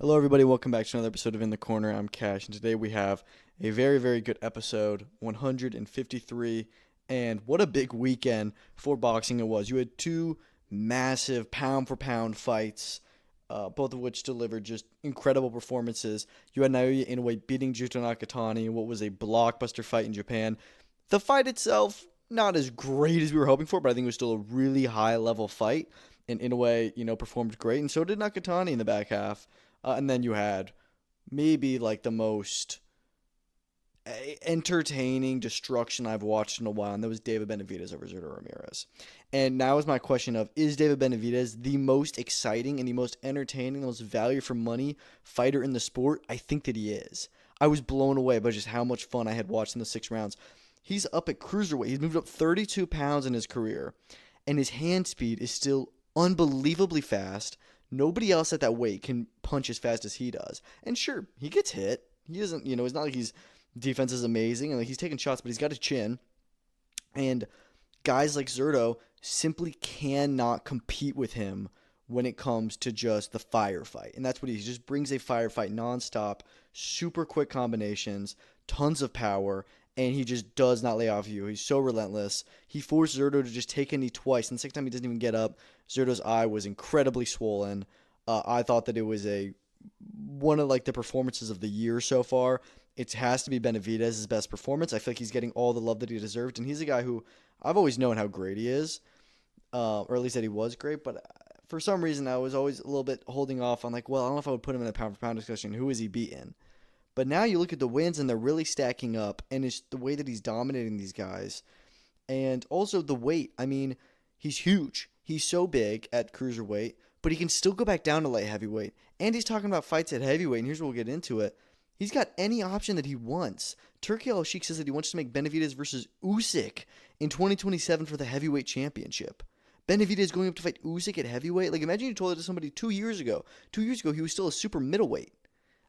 Hello, everybody. Welcome back to another episode of In the Corner. I'm Cash, and today we have a very, very good episode 153. And what a big weekend for boxing it was. You had two massive pound for pound fights, both of which delivered just incredible performances. You had Naoya Inoue beating Junto Nakatani in what was a blockbuster fight in Japan. The fight itself, not as great as we were hoping for, but I think it was still a really high level fight. And Inoue, performed great, and so did Nakatani in the back half. And then you had maybe like the most entertaining destruction I've watched in a while, and that was David Benavidez over Zurdo Ramirez. And now is my question of, is David Benavidez the most exciting and the most entertaining, the most value for money fighter in the sport? I think that he is. I was blown away by just how much fun I had watched in the 6 rounds. He's up at cruiserweight. He's moved up 32 pounds in his career, and his hand speed is still unbelievably fast. Nobody else at that weight can punch as fast as he does. And sure, he gets hit. He doesn't, it's not like his defense is amazing and like he's taking shots, but he's got a chin. And guys like Zurdo simply cannot compete with him when it comes to just the firefight. And that's what he just brings a firefight nonstop, super quick combinations, tons of power, and he just does not lay off you. He's so relentless. He forced Zurdo to just take a knee twice, and the second time he doesn't even get up. Zurdo's eye was incredibly swollen. I thought that it was one of like the performances of the year so far. It has to be Benavidez's best performance. I feel like he's getting all the love that he deserved, and he's a guy who I've always known how great he is, or at least that he was great. But for some reason, I was always a little bit holding off on like, well, I don't know if I would put him in a pound for pound discussion. Who is he beaten? But now you look at the wins, and they're really stacking up, and it's the way that he's dominating these guys. And also the weight. I mean, he's huge. He's so big at cruiserweight, but he can still go back down to light heavyweight. And he's talking about fights at heavyweight, and here's where we'll get into it. He's got any option that he wants. Turki Al-Sheikh says that he wants to make Benavidez versus Usyk in 2027 for the heavyweight championship. Benavidez going up to fight Usyk at heavyweight? Like, imagine you told it to somebody 2 years ago. 2 years ago, he was still a super middleweight.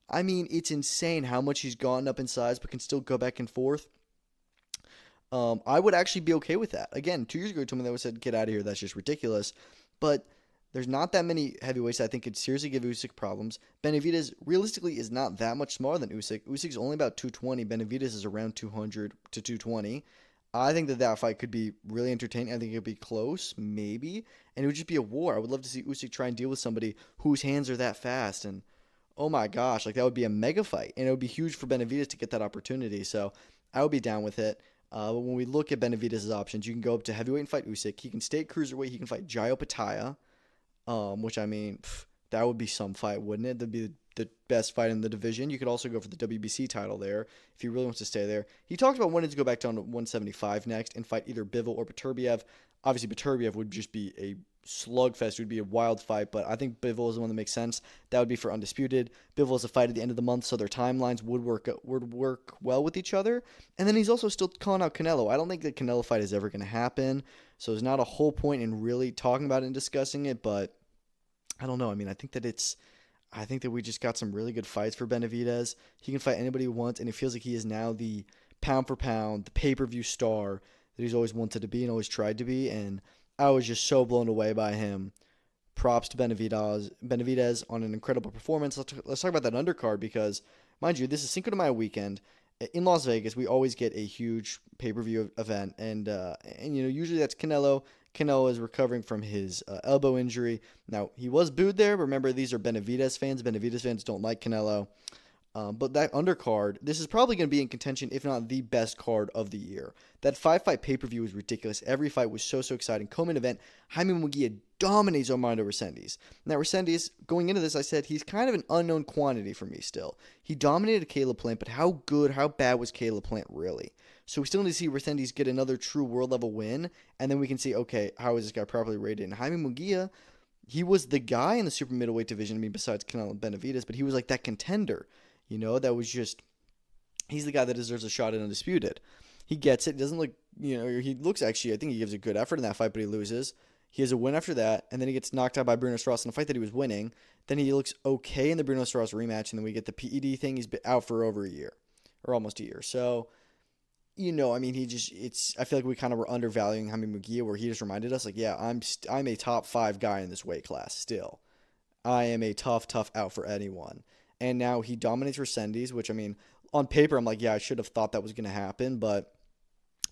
I mean, it's insane how much he's gone up in size, but can still go back and forth. I would actually be okay with that. Again, 2 years ago, he told me that I said, get out of here. That's just ridiculous. But there's not that many heavyweights that I think could seriously give Usyk problems. Benavidez, realistically, is not that much smaller than Usyk. Usyk's only about 220. Benavidez is around 200 to 220. I think that fight could be really entertaining. I think it could be close, maybe. And it would just be a war. I would love to see Usyk try and deal with somebody whose hands are that fast. And oh my gosh, like that would be a mega fight. And it would be huge for Benavidez to get that opportunity. So I would be down with it. But when we look at Benavidez' options, you can go up to heavyweight and fight Usyk. He can stay at cruiserweight. He can fight Jai Opetaia, which I mean, that would be some fight, wouldn't it? That'd be the best fight in the division. You could also go for the WBC title there if he really wants to stay there. He talked about wanting to go back down to 175 next and fight either Bivol or Beterbiev. Obviously, Beterbiev would just be a slugfest. It would be a wild fight, but I think Bivol is the one that makes sense. That would be for Undisputed. Bivol is a fight at the end of the month, so their timelines would work well with each other. And then he's also still calling out Canelo. I don't think the Canelo fight is ever going to happen, so there's not a whole point in really talking about it and discussing it, but I don't know. I mean, I think that we just got some really good fights for Benavidez. He can fight anybody he wants, and it feels like he is now the pound for pound, the pay-per-view star that he's always wanted to be and always tried to be, and I was just so blown away by him. Props to Benavidez on an incredible performance. Let's talk about that undercard because, mind you, this is Cinco de Mayo weekend. In Las Vegas, we always get a huge pay-per-view event, and usually that's Canelo. Canelo is recovering from his elbow injury. Now, he was booed there. Remember, these are Benavidez fans. Benavidez fans don't like Canelo. But that undercard, this is probably going to be in contention, if not the best card of the year. That 5-fight pay-per-view was ridiculous. Every fight was so exciting. Co-main event, Jaime Munguia dominates Armando Resendiz. Now, Resendiz, going into this, I said he's kind of an unknown quantity for me still. He dominated Caleb Plant, but how bad was Caleb Plant really? So we still need to see Resendiz get another true world-level win, and then we can see, okay, how is this guy properly rated? And Jaime Munguia, he was the guy in the super middleweight division, I mean, besides Canelo and Benavidez, but he was like that contender. That was just, he's the guy that deserves a shot at Undisputed. He gets it. He doesn't look, he looks actually, I think he gives a good effort in that fight, but he loses. He has a win after that, and then he gets knocked out by Bruno Strauss in a fight that he was winning. Then he looks okay in the Bruno Strauss rematch, and then we get the PED thing. He's been out for over a year, or almost a year. So, I mean, I feel like we kind of were undervaluing Jaime Munguia, where he just reminded us, like, yeah, I'm a top 5 guy in this weight class still. I am a tough, tough out for anyone. And now he dominates Resendiz, which, I mean, on paper, I'm like, yeah, I should have thought that was going to happen, but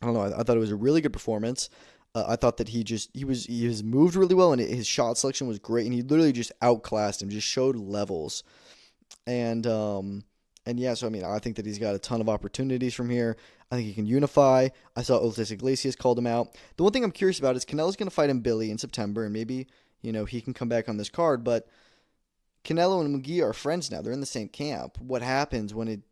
I don't know. I thought it was a really good performance. I thought that he was moved really well, and his shot selection was great, and he literally just outclassed him, just showed levels. And yeah, so I mean, I think that he's got a ton of opportunities from here. I think he can unify. I saw Otis Iglesias called him out. The one thing I'm curious about is Canelo's going to fight him Billy in September, and maybe he can come back on this card. But Canelo and Munguia are friends now. They're in the same camp. What happens when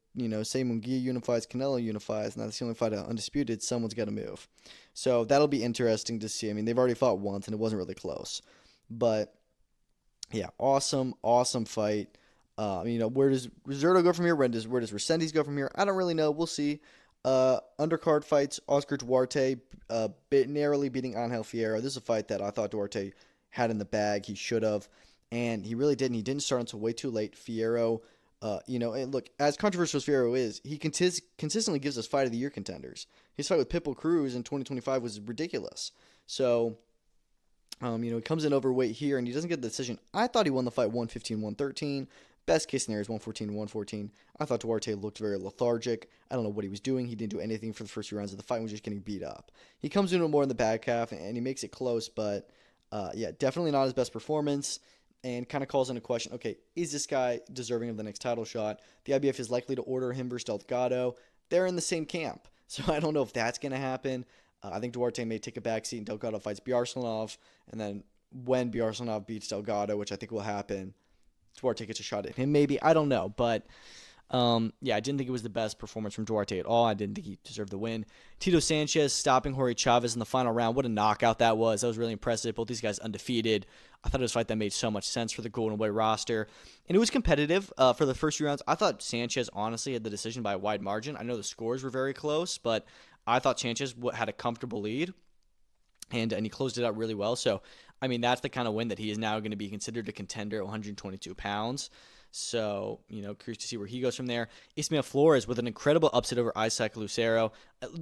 say Munguia unifies, Canelo unifies, and that's the only fight undisputed, someone's got to move. So that'll be interesting to see. I mean, they've already fought once, and it wasn't really close. But, yeah, awesome, awesome fight. Where does Zurdo go from here? Where does Resendiz go from here? I don't really know. We'll see. Undercard fights, Oscar Duarte narrowly beating Angel Fierro. This is a fight that I thought Duarte had in the bag. He should have, and he really didn't. He didn't start until way too late. Fierro, and look, as controversial as Fierro is, he consistently gives us fight of the year contenders. His fight with Pitbull Cruz in 2025 was ridiculous. So, he comes in overweight here, and he doesn't get the decision. I thought he won the fight 115-113. Best case scenario is 114-114. I thought Duarte looked very lethargic. I don't know what he was doing. He didn't do anything for the first few rounds of the fight. He was just getting beat up. He comes in with more in the back half, and he makes it close, but definitely not his best performance, and kind of calls into question, okay, is this guy deserving of the next title shot? The IBF is likely to order him versus Delgado. They're in the same camp, so I don't know if that's going to happen. I think Duarte may take a backseat and Delgado fights Bjarsanov, and then when Bjarsanov beats Delgado, which I think will happen, Duarte gets a shot at him, maybe. I don't know. But, I didn't think it was the best performance from Duarte at all. I didn't think he deserved the win. Tito Sanchez stopping Jorge Chavez in the final round. What a knockout that was. That was really impressive. Both these guys undefeated. I thought it was a fight that made so much sense for the Golden Boy roster. And it was competitive for the first few rounds. I thought Sanchez honestly had the decision by a wide margin. I know the scores were very close, but I thought Sanchez had a comfortable lead. And he closed it out really well. So, I mean, that's the kind of win that he is now going to be considered a contender at 122 pounds. So, curious to see where he goes from there. Ismael Flores with an incredible upset over Isaac Lucero.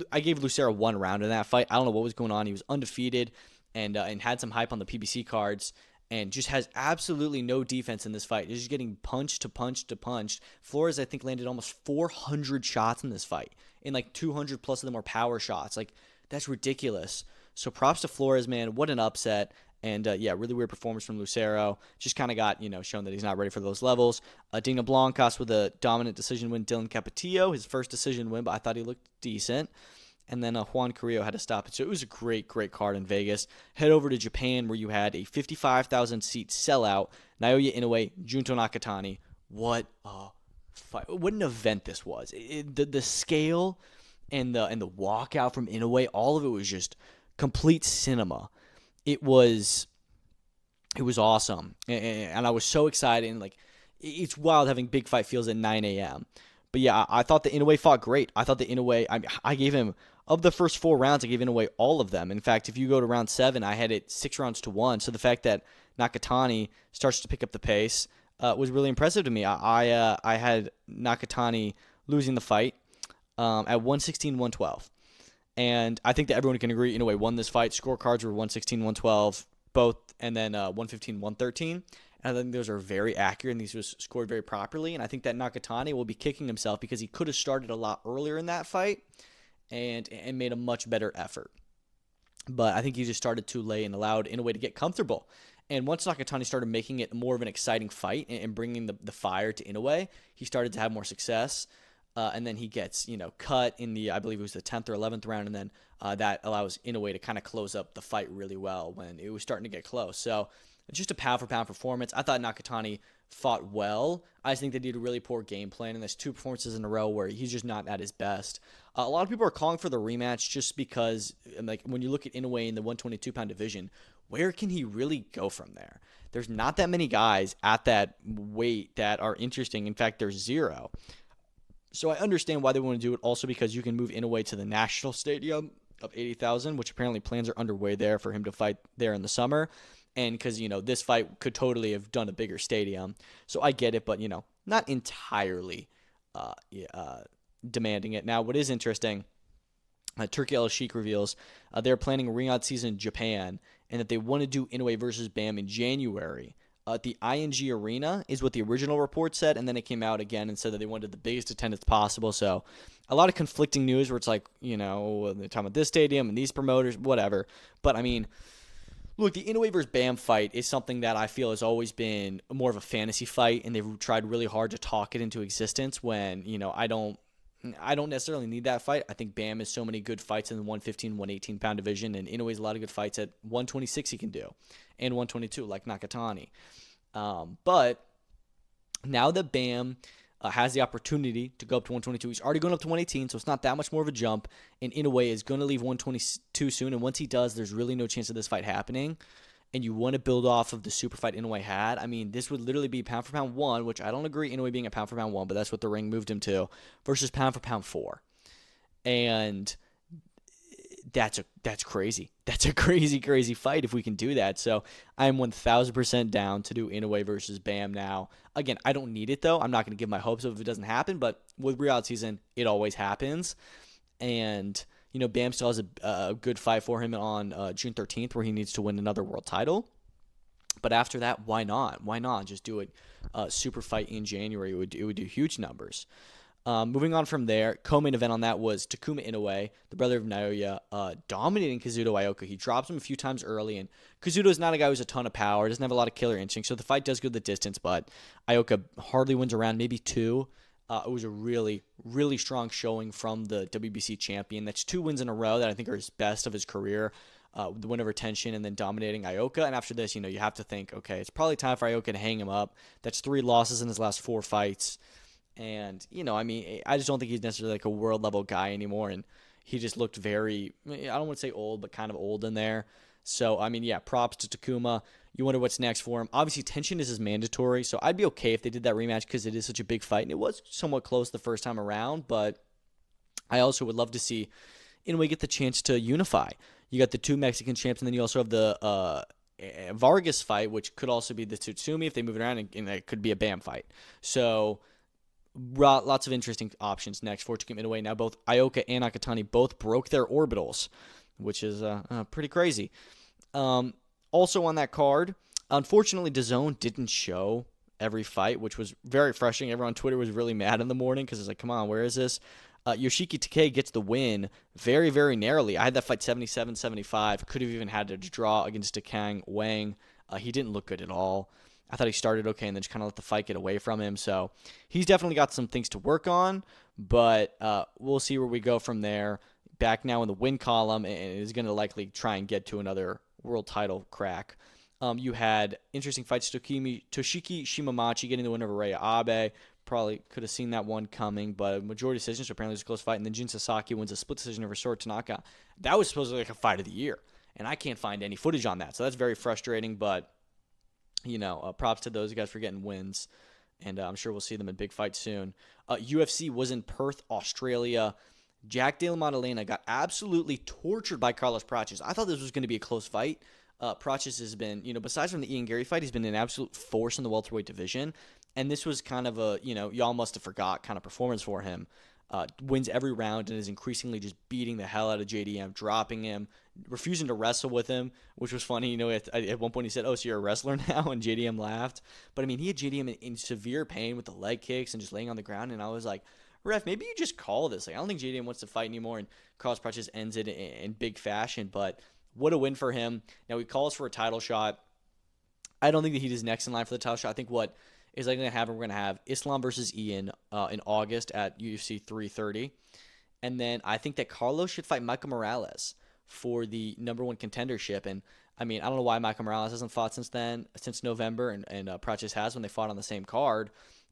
I gave Lucero one round in that fight. I don't know what was going on. He was undefeated and had some hype on the PBC cards and just has absolutely no defense in this fight. He's just getting punch to punch to punch. Flores, I think, landed almost 400 shots in this fight, and like 200 plus of them were power shots. Like, that's ridiculous. So props to Flores, man. What an upset. And, really weird performance from Lucero. Just kind of got, shown that he's not ready for those levels. Dina Blancas with a dominant decision win. Dylan Capetillo, his first decision win, but I thought he looked decent. And then Juan Carrillo had to stop it. So it was a great, great card in Vegas. Head over to Japan where you had a 55,000-seat sellout. Naoya Inoue, Junto Nakatani. What a fight. What an event this was. The scale and the walkout from Inoue, all of it was just complete cinema. It was awesome, and I was so excited. And it's wild having big fight feels at 9 a.m. But yeah, I thought the Inoue fought great. I thought the Inoue, I gave him, of the first 4 rounds, I gave Inoue all of them. In fact, if you go to round 7, I had it 6 rounds to 1. So the fact that Nakatani starts to pick up the pace was really impressive to me. I had Nakatani losing the fight at 116-112. And I think that everyone can agree Inoue won this fight. Scorecards were 116-112 both, and then 115-113. And I think those are very accurate, and these was scored very properly. And I think that Nakatani will be kicking himself because he could have started a lot earlier in that fight and made a much better effort. But I think he just started too late and allowed Inoue to get comfortable. And once Nakatani started making it more of an exciting fight and bringing the fire to Inoue, he started to have more success. And then he gets, cut in the, I believe it was the 10th or 11th round, and then that allows Inoue to kind of close up the fight really well when it was starting to get close. So just a pound-for-pound performance. I thought Nakatani fought well. I just think they did a really poor game plan, and there's 2 performances in a row where he's just not at his best. A lot of people are calling for the rematch just because, when you look at Inoue in the 122-pound division, where can he really go from there? There's not that many guys at that weight that are interesting. In fact, there's 0. So I understand why they want to do it, also because you can move Inoue to the National Stadium of 80,000, which apparently plans are underway there for him to fight there in the summer. And because, this fight could totally have done a bigger stadium. So I get it, but, not entirely demanding it. Now, what is interesting, Turki Al-Sheikh reveals they're planning a Riyadh season in Japan and that they want to do Inoue versus Bam in January at the ING Arena is what the original report said, and then it came out again and said that they wanted the biggest attendance possible. So a lot of conflicting news where it's like, they're talking about this stadium and these promoters, whatever. But, I mean, look, the Inoue versus Bam fight is something that I feel has always been more of a fantasy fight, and they've tried really hard to talk it into existence when, I don't necessarily need that fight. I think Bam has so many good fights in the 115, 118 pound division, and Inoue has a lot of good fights at 126 he can do, and 122 like Nakatani. But now that Bam has the opportunity to go up to 122, he's already going up to 118, so it's not that much more of a jump, and Inoue is going to leave 122 soon, and once he does, there's really no chance of this fight happening. And you want to build off of the super fight Inoue had. I mean, this would literally be pound for pound 1, which I don't agree Inoue being a pound for pound 1, but that's what the ring moved him to, versus pound for pound 4. And that's crazy. That's a crazy, crazy fight if we can do that. So I'm 1,000% down to do Inoue versus Bam now. Again, I don't need it, though. I'm not going to give my hopes up if it doesn't happen, but with reality season, it always happens. And Bam still has a good fight for him on June 13th where he needs to win another world title. But after that, why not? Why not just do a super fight in January? It would do huge numbers. Moving on from there, co-main event on that was Takuma Inoue, the brother of Naoya, dominating Kazuto Ioka. He drops him a few times early, and Kazuto is not a guy who has a ton of power, doesn't have a lot of killer instincts, so the fight does go the distance, but Ioka hardly wins a round, maybe 2. It was a really, really strong showing from the WBC champion. That's 2 wins in a row that I think are his best of his career. The win over Tenshin and then dominating Ioka. And after this, you have to think, okay, it's probably time for Ioka to hang him up. That's 3 losses in his last 4 fights. And, I just don't think he's necessarily like a world-level guy anymore. And he just looked very, I don't want to say old, but kind of old in there. So, props to Takuma. You wonder what's next for him. Obviously, Tenshin is mandatory, so I'd be okay if they did that rematch because it is such a big fight. And it was somewhat close the first time around, but I also would love to see Inoue get the chance to unify. You got the 2 Mexican champs, and then you also have the Vargas fight, which could also be the Tsutsumi if they move it around, and it could be a Bam fight. So lots of interesting options next for Takuma Inoue. Now both Ioka and Nakatani both broke their orbitals, which is pretty crazy. Also on that card, unfortunately, DAZN didn't show every fight, which was very frustrating. Everyone on Twitter was really mad in the morning because it's like, come on, where is this? Yoshiki Takei gets the win very, very narrowly. I had that fight 77-75. Could have even had to draw against Kang Wang. He didn't look good at all. I thought he started okay and then just kind of let the fight get away from him. So he's definitely got some things to work on, but we'll see where we go from there. Back now in the win column and is going to likely try and get to another world title crack. You had interesting fights. Toshiki Shimamachi getting the win over Raya Abe. Probably could have seen that one coming, but majority decision, so apparently it was a close fight. And then Jin Sasaki wins a split decision over Sora Tanaka. That was supposedly like a fight of the year, and I can't find any footage on that. So that's very frustrating, but, props to those guys for getting wins, and I'm sure we'll see them in big fights soon. UFC was in Perth, Australia. Jack Della Maddalena got absolutely tortured by Carlos Prates. I thought this was going to be a close fight. Prates has been, besides from the Ian Gary fight, he's been an absolute force in the welterweight division. And this was kind of a, y'all must have forgot kind of performance for him. Wins every round and is increasingly just beating the hell out of JDM, dropping him, refusing to wrestle with him, which was funny. At one point he said, "Oh, so you're a wrestler now?" And JDM laughed. But, he had JDM in severe pain with the leg kicks and just laying on the ground. And I was like, ref, maybe you just call this. Like, I don't think JDM wants to fight anymore. And Carlos Prates ends it in big fashion. But what a win for him. Now, he calls for a title shot. I don't think that he is next in line for the title shot. I think what is likely going to happen, we're going to have Islam versus Ian in August at UFC 330. And then I think that Carlos should fight Michael Morales for the number 1 contendership. And, I don't know why Michael Morales hasn't fought since November, and Prates has when they fought on the same card.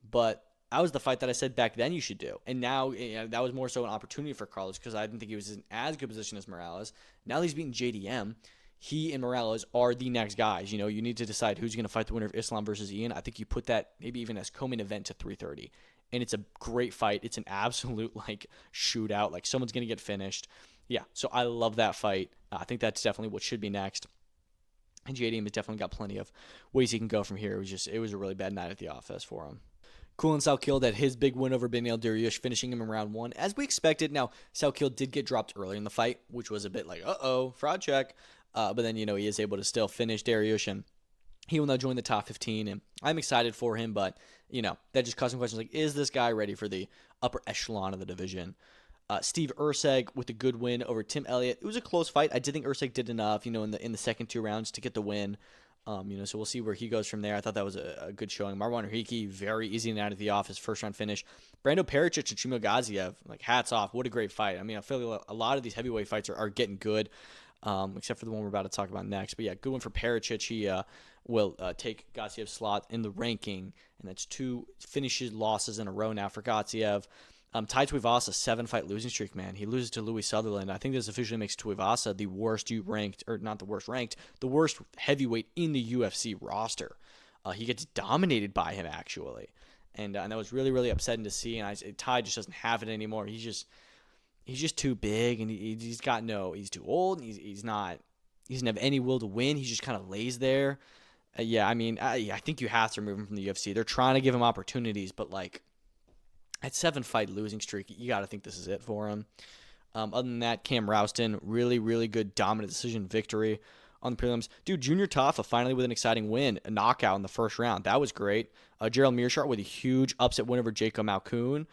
But that was the fight that I said back then you should do. And now that was more so an opportunity for Carlos because I didn't think he was in as good position as Morales. Now he's beating JDM. He and Morales are the next guys. You need to decide who's going to fight the winner of Islam versus Ian. I think you put that maybe even as co-main event to 330. And it's a great fight. It's an absolute shootout. Someone's going to get finished. Yeah, so I love that fight. I think that's definitely what should be next. And JDM has definitely got plenty of ways he can go from here. It was a really bad night at the office for him. Kulin Salkild had his big win over Benavidez Dariush, finishing him in round 1, as we expected. Now, Salkild did get dropped early in the fight, which was a bit like, fraud check. But then, he is able to still finish Dariush and He will now join the top 15, and I'm excited for him, but, that just caused some questions like, is this guy ready for the upper echelon of the division? Steve Usyk with a good win over Tim Elliott. It was a close fight. I did think Usyk did enough, in the second 2 rounds to get the win. So we'll see where he goes from there. I thought that was a good showing. Marwan Heriki, very easy and out of the office, first round finish. Brando Pericic and Chimo Gaziev, hats off. What a great fight. I feel like a lot of these heavyweight fights are getting good, except for the one we're about to talk about next. But yeah, good one for Pericic. He will take Gaziev's slot in the ranking, and that's 2 finishes, losses in a row now for Gaziev. Tai Tuivasa, 7-fight losing streak, man. He loses to Louis Sutherland. I think this officially makes Tuivasa the worst the worst heavyweight in the UFC roster. He gets dominated by him, actually. And that was really, really upsetting to see. And Tai just doesn't have it anymore. He's just too big, and he's too old. And he doesn't have any will to win. He just kind of lays there. I think you have to remove him from the UFC. They're trying to give him opportunities, but at 7-fight losing streak, you got to think this is it for him. Other than that, Cam Rouston, really, really good dominant decision victory on the prelims. Dude, Junior Tafa finally with an exciting win, a knockout in the first round. That was great. Gerald Meerschaert with a huge upset win over Jacob Malkoon.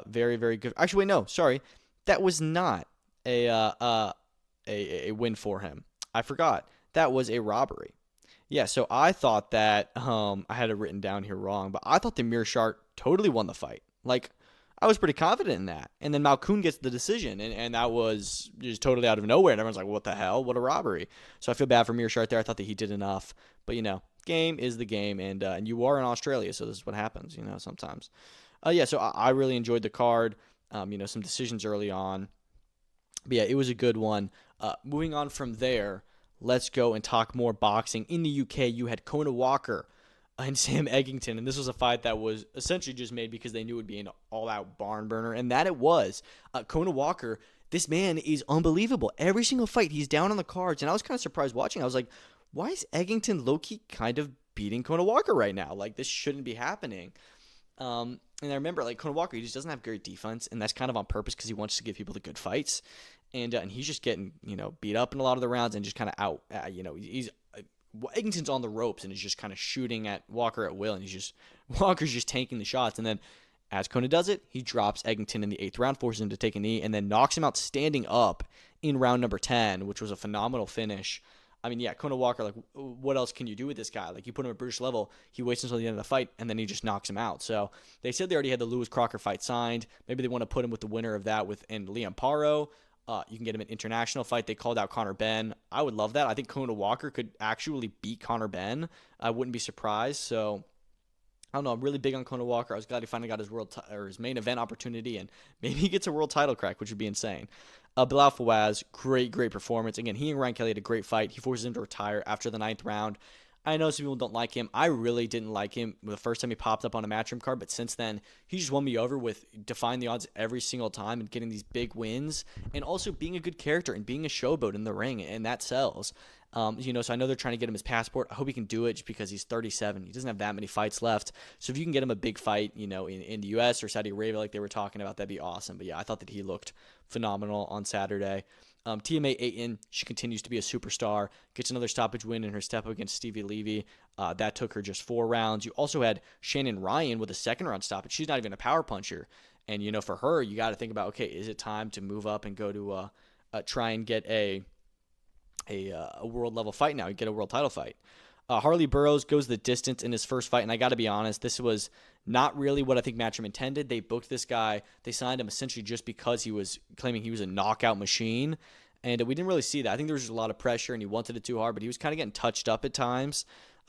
Very, very good. Actually, wait, no, sorry. That was not a win for him. I forgot. That was a robbery. Yeah, so I thought that, I had it written down here wrong, but I thought that Meerschaert totally won the fight. I was pretty confident in that. And then Malkoon gets the decision, and that was just totally out of nowhere. And everyone's like, what the hell? What a robbery. So I feel bad for Meerschaert there. I thought that he did enough. But, game is the game, and you are in Australia, so this is what happens, sometimes. So I really enjoyed the card. Some decisions early on. But, yeah, it was a good one. Moving on from there, let's go and talk more boxing. In the UK, you had Conah Walker and Sam Eggington, and this was a fight that was essentially just made because they knew it would be an all-out barn burner, and that it was. Conah Walker, this man is unbelievable. Every single fight, he's down on the cards, and I was kind of surprised watching. I was like, why is Eggington low-key kind of beating Conah Walker right now? This shouldn't be happening. And I remember, Conah Walker, he just doesn't have great defense, and that's kind of on purpose because he wants to give people the good fights, and he's just getting, beat up in a lot of the rounds and just kind of out, he's Eggington's on the ropes and is just kind of shooting at Walker at will, and Walker's just tanking the shots. And then as Conah does it, he drops Eggington in the 8th round, forces him to take a knee, and then knocks him out standing up in round number 10, which was a phenomenal finish. Conah Walker, what else can you do with this guy? You put him at British level, he waits until the end of the fight, and then he just knocks him out. So they said they already had the Lewis Crocker fight signed. Maybe they want to put him with the winner of that and Liam Paro. You can get him an international fight. They called out Conor Benn. I would love that. I think Conah Walker could actually beat Conor Benn. I wouldn't be surprised. So, I don't know. I'm really big on Conah Walker. I was glad he finally got his main event opportunity, and maybe he gets a world title crack, which would be insane. Bilal Fawaz, great performance. Again, he and Ryan Kelly had a great fight. He forces him to retire after the 9th round. I know some people don't like him. I really didn't like him the first time he popped up on a Matchroom card, but since then, he just won me over with defying the odds every single time and getting these big wins, and also being a good character and being a showboat in the ring, and that sells. So I know they're trying to get him his passport. I hope he can do it just because he's 37. He doesn't have that many fights left. So if you can get him a big fight, in the U.S. or Saudi Arabia like they were talking about, that'd be awesome. But yeah, I thought that he looked phenomenal on Saturday. TMA Ayton, she continues to be a superstar, gets another stoppage win in her step up against Stevie Levy. That took her just 4 rounds. You also had Shannon Ryan with a 2nd-round stoppage. She's not even a power puncher. And, for her, you got to think about, okay, is it time to move up and go to try and get a world-level fight now, get a world title fight? Harley Burroughs goes the distance in his first fight, and I got to be honest, this was not really what I think Matchroom intended. They booked this guy. They signed him essentially just because he was claiming he was a knockout machine, and we didn't really see that. I think there was just a lot of pressure, and he wanted it too hard, but he was kind of getting touched up at times.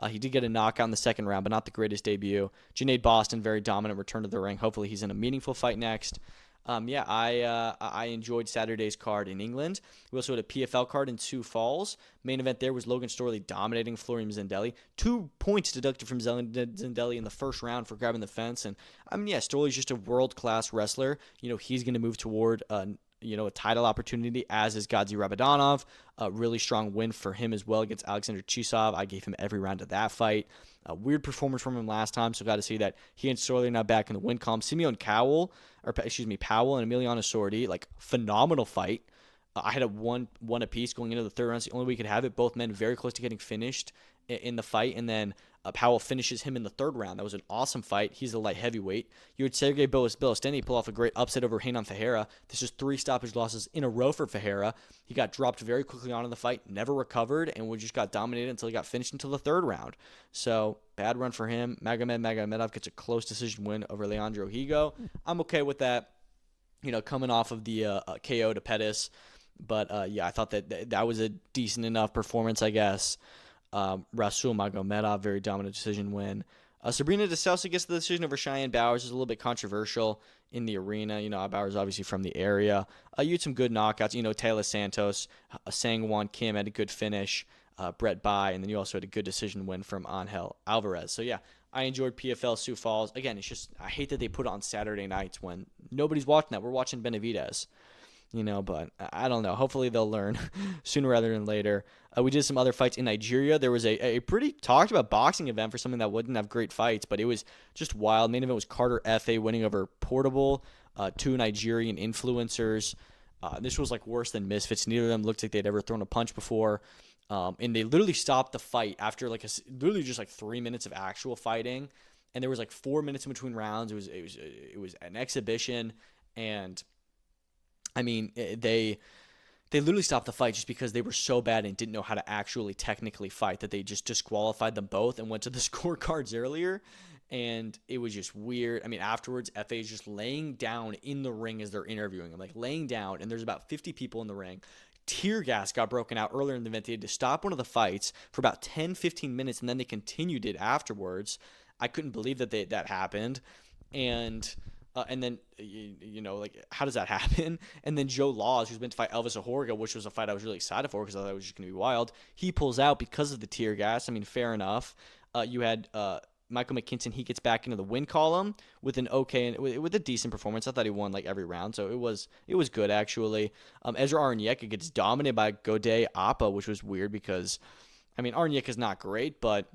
He did get a knockout in the 2nd round, but not the greatest debut. Junaid Boston, very dominant return to the ring. Hopefully he's in a meaningful fight next. I enjoyed Saturday's card in England. We also had a PFL card in Sioux Falls. Main event there was Logan Storley dominating Florian Zendelli. 2 points deducted from Zendelli in the first round for grabbing the fence. And Storley's just a world-class wrestler. He's going to move toward a title opportunity, as is Gadzi Rabadanov. A really strong win for him as well against Alexander Chisov. I gave him every round of that fight. A weird performance from him last time, so got to see that he and Storley are now back in the win column. Powell and Emiliano Sordi, phenomenal fight. I had a one apiece going into the 3rd round. It's the only way we could have it. Both men very close to getting finished. in the fight, and then Powell finishes him in the third round. That was an awesome fight. He's a light heavyweight. You had Sergey Belosteny pull off a great upset over Renan Ferreira. This is 3 stoppage losses in a row for Ferreira. He got dropped very quickly on in the fight, never recovered, and we just got dominated until he got finished until the third round. So, bad run for him. Magomedov gets a close decision win over Leandro Higo. I'm okay with that, coming off of the KO to Pettis. But, I thought that was a decent enough performance, I guess. Rasul Magomedov, very dominant decision win. Sabrina De Sousa gets the decision over Cheyenne Bowers. Is a little bit controversial in the arena. Bowers obviously from the area. You had some good knockouts. Taylor Santos, Sangwon Kim had a good finish. Brett Bai, and then you also had a good decision win from Angel Alvarez. So, yeah, I enjoyed PFL Sioux Falls. Again, it's just I hate that they put it on Saturday nights when nobody's watching that. We're watching Benavidez. But I don't know. Hopefully they'll learn sooner rather than later. We did some other fights in Nigeria. There was a pretty talked about boxing event for something that wouldn't have great fights, but it was just wild. Main event was Carter F.A. winning over Portable, 2 Nigerian influencers. This was like worse than Misfits. Neither of them looked like they'd ever thrown a punch before. And they literally stopped the fight after literally just 3 minutes of actual fighting. And there was 4 minutes in between rounds. It was an exhibition, and I mean, they literally stopped the fight just because they were so bad and didn't know how to actually technically fight that they just disqualified them both and went to the scorecards earlier. And it was just weird. I mean, afterwards, FA is just laying down in the ring as they're interviewing him, laying down, and there's about 50 people in the ring. Tear gas got broken out earlier in the event. They had to stop one of the fights for about 10-15 minutes, and then they continued it afterwards. I couldn't believe that happened. And then, how does that happen? And then Joe Laws, who's been to fight Elvis Ahorga, which was a fight I was really excited for because I thought it was just going to be wild, he pulls out because of the tear gas. I mean, fair enough. You had Michael McKinson. He gets back into the win column with an okay, with a decent performance. I thought he won every round, so it was good actually. Ezra Arnieka gets dominated by Gode Appa, which was weird because, I mean, Arnieka's not great, but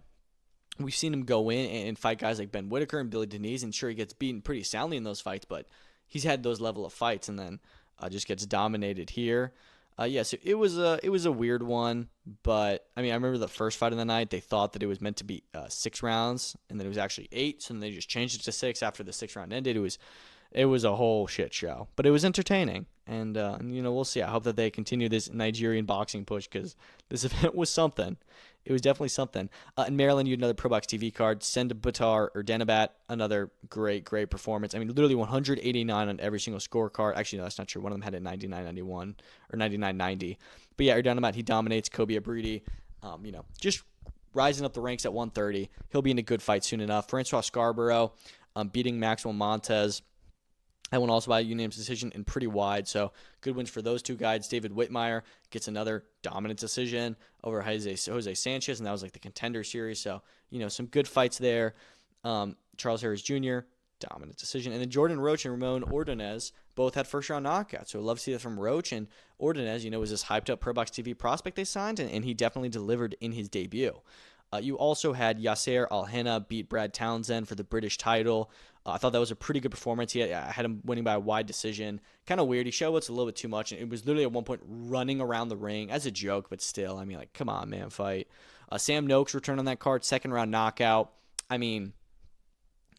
we've seen him go in and fight guys like Ben Whitaker and Billy Denise, and sure, he gets beaten pretty soundly in those fights, but he's had those level of fights and then just gets dominated here. So it was a weird one, but I mean, I remember the first fight of the night, they thought that it was meant to be 6 rounds, and then it was actually 8, so then they just changed it to 6 after the 6th round ended. It was a whole shit show, but it was entertaining, and we'll see. I hope that they continue this Nigerian boxing push because this event was something. It was definitely something. In Maryland, you had another Pro Box TV card. Sendabatar or Danabat, another great performance. I mean, literally 189 on every single scorecard. Actually, no, that's not true. One of them had a 99.91 or 99.90. But yeah, Danabat, he dominates Kobe Abridi. Just rising up the ranks at 130. He'll be in a good fight soon enough. Francois Scarborough beating Maxwell Montez. That one also by a unanimous decision and pretty wide, so good wins for those two guys. David Whitmire gets another dominant decision over Jose Sanchez, and that was the Contender Series, so, some good fights there. Charles Harris Jr., dominant decision. And then Jordan Roach and Ramon Ordonez both had first-round knockouts, so love to see that from Roach. And Ordonez, was this hyped-up Pro Box TV prospect they signed, and he definitely delivered in his debut. You also had Yasser Al-Henna beat Brad Townsend for the British title. I thought that was a pretty good performance. I had him winning by a wide decision. Kind of weird. He showed what's a little bit too much. And it was literally at one point running around the ring as a joke, but still, I mean, come on, man, fight. Sam Noakes returned on that card, 2nd round knockout. I mean,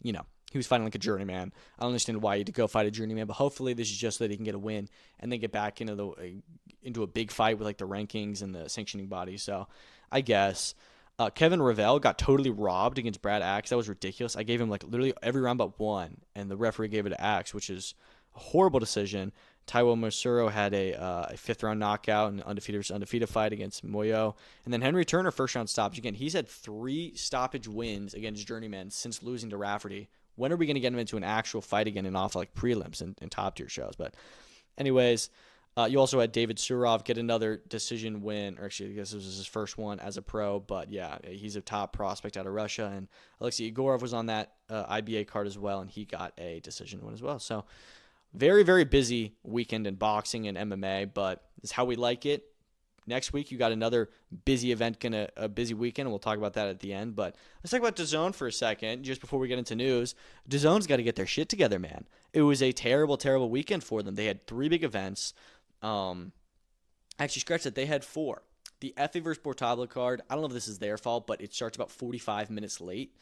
he was fighting like a journeyman. I don't understand why he had to go fight a journeyman, but hopefully this is just so that he can get a win and then get back into a big fight with the rankings and the sanctioning body. So I guess. Kevin Ravel got totally robbed against Brad Axe. That was ridiculous. I gave him literally every round but one, and the referee gave it to Axe, which is a horrible decision. Taiwo Masuro had a 5th round knockout and undefeated fight against Moyo. And then Henry Turner, 1st round stoppage. Again, he's had 3 stoppage wins against journeymen since losing to Rafferty. When are we going to get him into an actual fight again and off prelims and top tier shows? But anyways, you also had David Surov get another decision win, or actually I guess this was his first one as a pro, but yeah, he's a top prospect out of Russia, and Alexei Igorov was on that IBA card as well, and he got a decision win as well. So very, very busy weekend in boxing and MMA, but it's how we like it. Next week, you got another busy event, a busy weekend, and we'll talk about that at the end. But let's talk about DAZN for a second, just before we get into news. DAZN's got to get their shit together, man. It was a terrible, terrible weekend for them. They had 3 big events. Actually, scratch that. They had 4. The FA versus Portable card, I don't know if this is their fault, but it starts about 45 minutes late.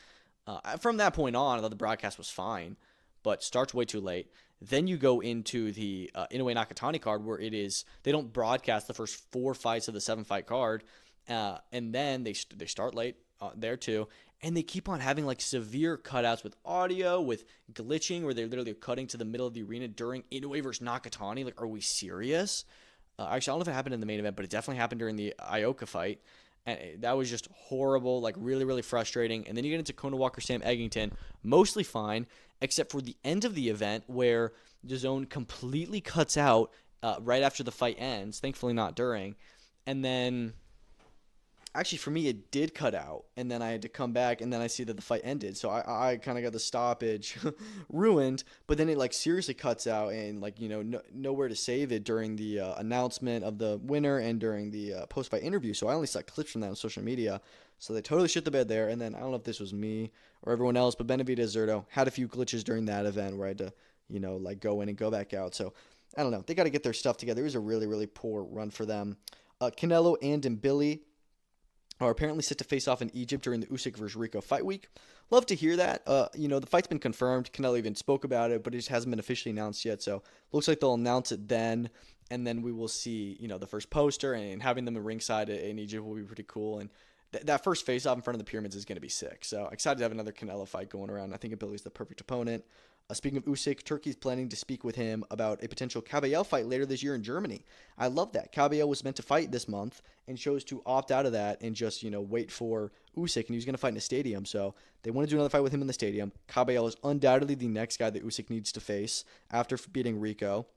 From that point on, I thought the broadcast was fine, but starts way too late. Then you go into the Inoue Nakatani card where they don't broadcast the first 4 fights of the 7-fight card, and then they start late there too, and they keep on having like severe cutouts with audio, with glitching, where they're literally cutting to the middle of the arena during Inoue versus Nakatani. Like, are we serious? Actually, I don't know if it happened in the main event, but it definitely happened during the Ioka fight. And that was just horrible, like really, really frustrating. And then you get into Conah Walker, Sam Eggington, mostly fine, except for the end of the event where DAZN completely cuts out right after the fight ends, thankfully not during. And then, actually for me, it did cut out. And then I had to come back, and then I see that the fight ended. So I kind of got the stoppage ruined. But then it like seriously cuts out, and like, nowhere to save it during the announcement of the winner and during the post-fight interview. So I only saw clips from that on social media. So they totally shit the bed there. And then I don't know if this was me or everyone else, but Benavidez Zurdo had a few glitches during that event where I had to, like go in and go back out. So I don't know. They got to get their stuff together. It was a really, really poor run for them. Canelo and Billy are apparently set to face off in Egypt during the Usyk versus Rico fight week. Love to hear that. The fight's been confirmed. Canelo even spoke about it, but it just hasn't been officially announced yet. So looks like they'll announce it then, and then we will see, the first poster, and having them in ringside in Egypt will be pretty cool. And that first face-off in front of the pyramids is going to be sick. So excited to have another Canelo fight going around. I think Billy's the perfect opponent. Speaking of Usyk, Turkey's planning to speak with him about a potential Kabayel fight later this year in Germany. I love that. Kabayel was meant to fight this month and chose to opt out of that and just, wait for Usyk, and he was going to fight in a stadium. So they want to do another fight with him in the stadium. Kabayel is undoubtedly the next guy that Usyk needs to face after beating Rico.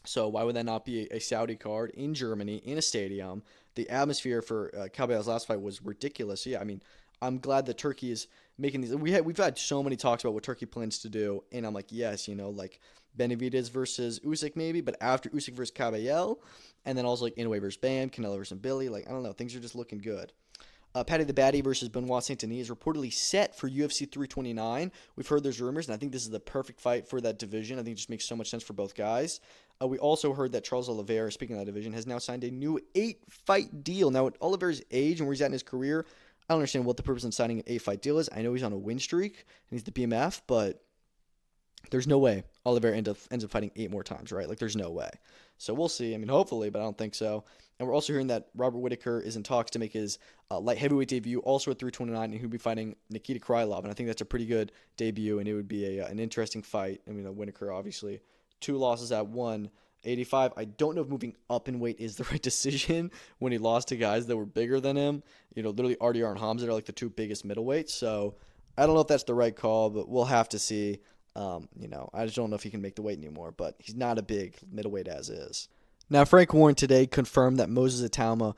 So why would that not be a Saudi card in Germany in a stadium? The atmosphere for Kabayel's last fight was ridiculous. So yeah, I mean, I'm glad that Turkey is making these. We've had so many talks about what Turkey plans to do, and I'm like, yes, like Benavidez versus Usyk maybe, but after Usyk versus Kabayel, and then also like Inoue versus Bam, Canelo versus Billy. Like, I don't know, things are just looking good. Paddy the Baddy versus Benoit Saint-Denis is reportedly set for UFC 329. We've heard there's rumors, and I think this is the perfect fight for that division. I think it just makes so much sense for both guys. We also heard that Charles Oliveira, speaking of that division, has now signed a new 8-fight deal. Now, at Oliveira's age and where he's at in his career, I don't understand what the purpose of signing an 8-fight deal is. I know he's on a win streak, and he's the BMF, but there's no way Oliveira ends up fighting 8 more times, right? Like, there's no way. So we'll see. I mean, hopefully, but I don't think so. And we're also hearing that Robert Whittaker is in talks to make his light heavyweight debut, also at 329, and he'll be fighting Nikita Krylov. And I think that's a pretty good debut, and it would be an interesting fight. I mean, Whittaker, obviously, 2 losses at 185. I don't know if moving up in weight is the right decision when he lost to guys that were bigger than him. Literally RDR and Hamza are like the 2 biggest middleweights. So I don't know if that's the right call, but we'll have to see. I just don't know if he can make the weight anymore, but he's not a big middleweight as is. Now, Frank Warren today confirmed that Moses Itauma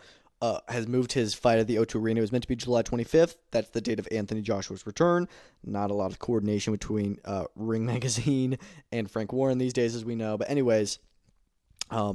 has moved his fight at the O2 Arena. It was meant to be July 25th. That's the date of Anthony Joshua's return. Not a lot of coordination between Ring Magazine and Frank Warren these days, as we know. But anyways,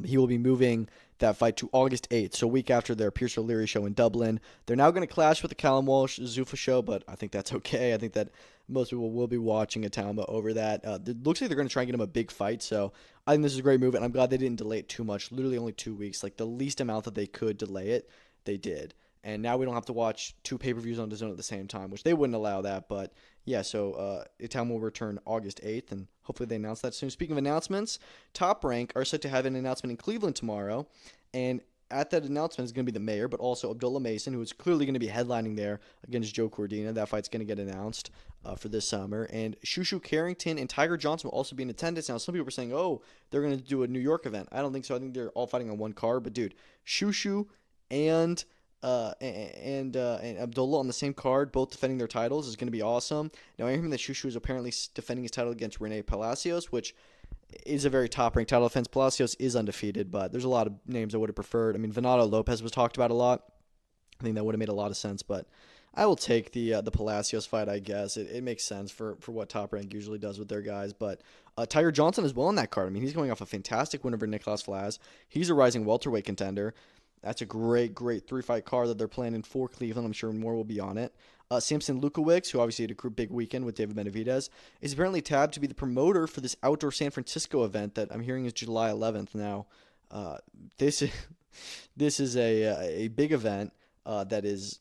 he will be moving that fight to August 8th, so a week after their Pierce O'Leary show in Dublin. They're now going to clash with the Callum Walsh Zuffa show, but I think that's okay. I think that most people will be watching Itauma over that. It looks like they're going to try and get him a big fight, so I think this is a great move, and I'm glad they didn't delay it too much. Literally only 2 weeks. Like, the least amount that they could delay it, they did. And now we don't have to watch 2 pay-per-views on DAZN at the same time, which they wouldn't allow that. But, yeah, so Itauma will return August 8th, and hopefully they announce that soon. Speaking of announcements, Top Rank are set to have an announcement in Cleveland tomorrow. And at that announcement is going to be the mayor, but also Abdullah Mason, who is clearly going to be headlining there against Joe Cordina. That fight's going to get announced for this summer. And Shushu Carrington and Tiger Johnson will also be in attendance. Now, some people are saying, oh, they're going to do a New York event. I don't think so. I think they're all fighting on one card. But, dude, Shushu and Abdullah on the same card, both defending their titles, is going to be awesome. Now, I hear that Shushu is apparently defending his title against Rene Palacios, which is a very top-ranked title defense. Palacios is undefeated, but there's a lot of names I would have preferred. I mean, Venado Lopez was talked about a lot. I think that would have made a lot of sense, but I will take the Palacios fight, I guess. It makes sense for what Top Rank usually does with their guys, but Tiger Johnson as well on that card. I mean, he's going off a fantastic win over Nicolas Flaz. He's a rising welterweight contender. That's a great 3-fight card that they're planning for Cleveland. I'm sure more will be on it. Samson Lukowicz, who obviously had a big weekend with David Benavidez, is apparently tabbed to be the promoter for this outdoor San Francisco event that I'm hearing is July 11th now. This This is a big event that is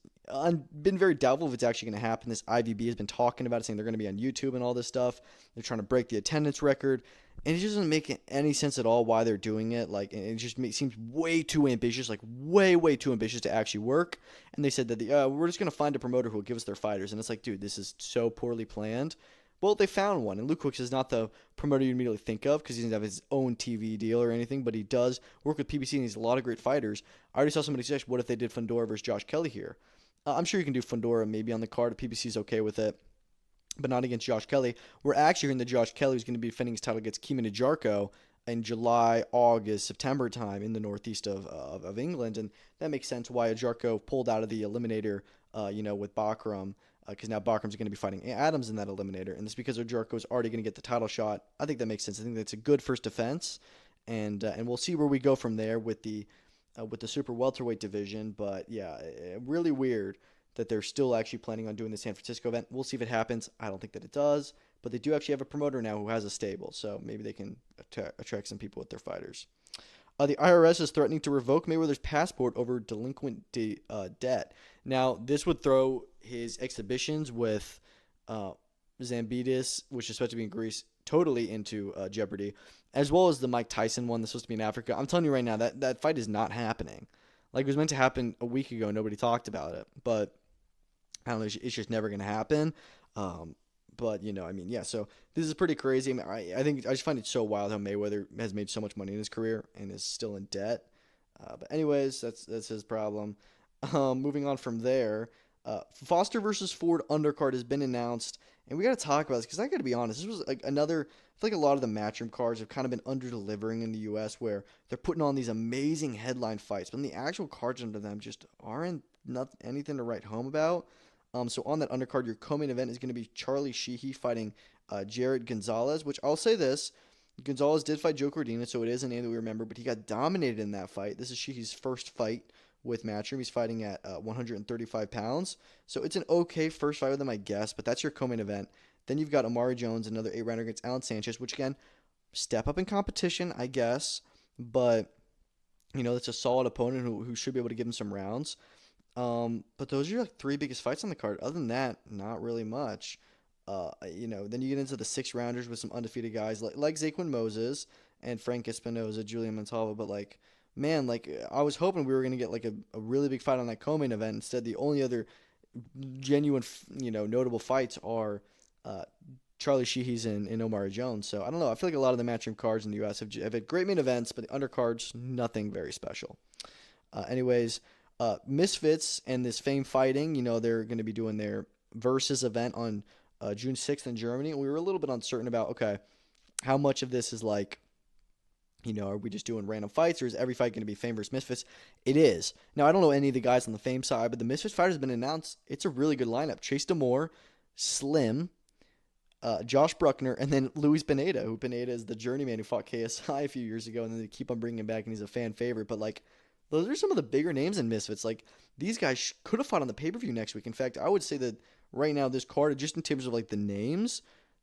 been very doubtful if it's actually going to happen. This IVB has been talking about it, saying they're going to be on YouTube and all this stuff. They're trying to break the attendance record, and it just doesn't make any sense at all why they're doing it. Like, it just seems way too ambitious, like way too ambitious to actually work. And they said that we're just going to find a promoter who will give us their fighters, and it's like, dude, this is so poorly planned. Well, they found one, and Luke Hooks is not the promoter you immediately think of because he doesn't have his own TV deal or anything, but he does work with PBC and he's a lot of great fighters. I already saw somebody suggest, what if they did Fundora versus Josh Kelly here? I'm sure you can do Fundora maybe on the card if PBC's okay with it, but not against Josh Kelly. We're actually hearing that Josh Kelly is going to be defending his title against Keeman Jarko in July, August, September time in the northeast of England, and that makes sense why Jarko pulled out of the eliminator, with Bakram, because now Bakram's going to be fighting Adams in that eliminator, and it's because Jarko is already going to get the title shot. I think that makes sense. I think that's a good first defense, and we'll see where we go from there with the super welterweight division. But yeah, really weird that they're still actually planning on doing the San Francisco event. We'll see if it happens. I don't think that it does, but they do actually have a promoter now who has a stable, so maybe they can attract some people with their fighters. The IRS is threatening to revoke Mayweather's passport over delinquent debt. Now, this would throw his exhibitions with Benavidez, which is supposed to be in Greece, totally into jeopardy, as well as the Mike Tyson one that's supposed to be in Africa. I'm telling you right now, that fight is not happening. Like, it was meant to happen a week ago. Nobody talked about it. But, I don't know, it's just never going to happen. But, yeah, so this is pretty crazy. I think I just find it so wild how Mayweather has made so much money in his career and is still in debt. But anyways, that's his problem. Moving on from there, Foster versus Ford undercard has been announced, and we got to talk about this because I got to be honest, this was like another. I feel like a lot of the matchroom cards have kind of been under-delivering in the U.S., where they're putting on these amazing headline fights, but the actual cards under them just aren't not anything to write home about. So on that undercard, your co-main event is going to be Charlie Sheehy fighting Jared Gonzalez, which I'll say this. Gonzalez did fight Joe Cordina, so it is a name that we remember, but he got dominated in that fight. This is Sheehy's first fight with Matchroom. He's fighting at 135 pounds. So it's an okay first fight with him, I guess, but that's your co-main event. Then you've got Amari Jones, another 8-rounder against Alan Sanchez, which, again, step up in competition, I guess, but, it's a solid opponent who should be able to give him some rounds. But those are your three biggest fights on the card. Other than that, not really much. Then you get into the 6-rounders with some undefeated guys like Zaquin Moses and Frank Espinoza, Julian Montalvo. But man, I was hoping we were gonna get a really big fight on that co-main event. Instead, the only other genuine, notable fights are Charlie Sheehy's and Omari Jones. So I don't know. I feel like a lot of the matchroom cards in the U.S. have had great main events, but the undercards, nothing very special. Anyways. Misfits and this Fame Fighting, they're going to be doing their Versus event on June 6th in Germany. And we were a little bit uncertain about, okay, how much of this is are we just doing random fights, or is every fight going to be Fame versus Misfits? It is. Now, I don't know any of the guys on the Fame side, but the Misfits fight has been announced. It's a really good lineup. Chase Demore, Slim, Josh Bruckner, and then Luis Pineda, who Pineda is the journeyman who fought KSI a few years ago, and then they keep on bringing him back, and he's a fan favorite. But, those are some of the bigger names in Misfits. These guys could have fought on the pay-per-view next week. In fact, I would say that right now, this card, just in terms of the names,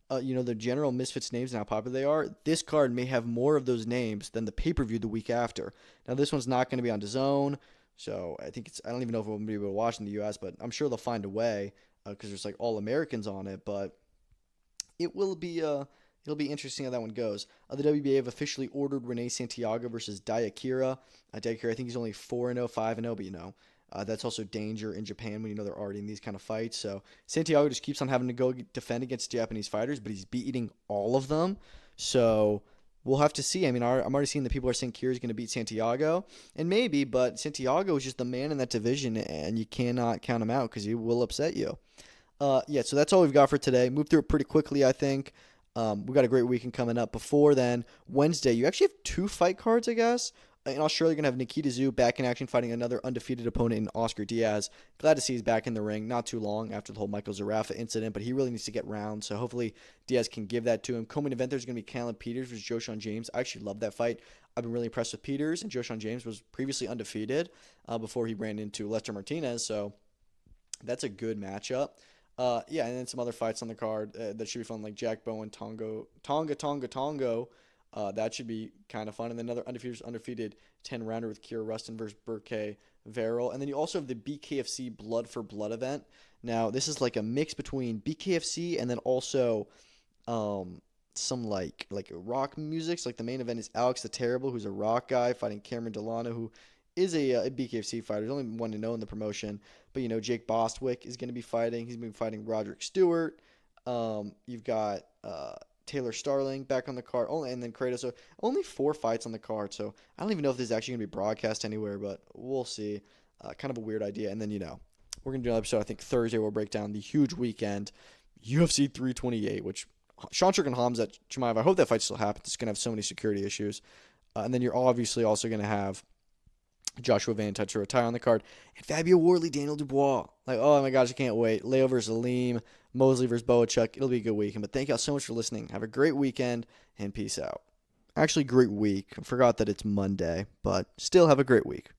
the general Misfits names and how popular they are, this card may have more of those names than the pay-per-view the week after. Now, this one's not going to be on DAZN, so I think I don't even know if we'll be able to watch in the U.S., but I'm sure they'll find a way because there's all Americans on it. But it will be it'll be interesting how that one goes. The WBA have officially ordered Renee Santiago versus Diakira. Diakira, I think he's only 4-0, 5-0, but that's also danger in Japan when they're already in these kind of fights. So Santiago just keeps on having to go defend against Japanese fighters, but he's beating all of them. So we'll have to see. I'm already seeing that people are saying Kira's going to beat Santiago, and maybe, but Santiago is just the man in that division, and you cannot count him out because he will upset you. So that's all we've got for today. Move through it pretty quickly, I think. We got a great weekend coming up. Before then, Wednesday, you actually have 2 fight cards, I guess. In Australia, you're going to have Nikita Tszyu back in action fighting another undefeated opponent in Oscar Diaz. Glad to see he's back in the ring. Not too long after the whole Michael Zarafa incident, but he really needs to get rounds, so hopefully Diaz can give that to him. Co-main event, there's going to be Callum Peters versus Joshawn James. I actually love that fight. I've been really impressed with Peters, and Joshawn James was previously undefeated before he ran into Lester Martinez, so that's a good matchup. And then some other fights on the card that should be fun, like Jack Bowen, Tonga, That should be kind of fun. And then another undefeated 10-rounder with Kira Rustin versus Burke Verrill. And then you also have the BKFC Blood for Blood event. Now, this is like a mix between BKFC and then also some like rock music. So like the main event is Alex the Terrible, who's a rock guy, fighting Cameron Delano, who is a BKFC fighter. There's only one to know in the promotion. But, Jake Bostwick is going to be fighting. He's been fighting Roderick Stewart. You've got Taylor Starling back on the card, and then Kratos. So only 4 fights on the card. So I don't even know if this is actually going to be broadcast anywhere, but we'll see. Kind of a weird idea. And then, we're going to do an episode, I think Thursday, we'll break down the huge weekend, UFC 328, which Sean Strickland and Hamza Chimaev, I hope that fight still happens. It's going to have so many security issues. And then you're obviously also going to have Joshua Van Tucher on the card, and Fabio Wardley, Daniel Dubois. Like, oh my gosh, I can't wait. Leo versus Aleem, Mosley versus Boachuk. It'll be a good weekend. But thank y'all so much for listening. Have a great weekend, and peace out. Actually, great week. I forgot that it's Monday, but still have a great week.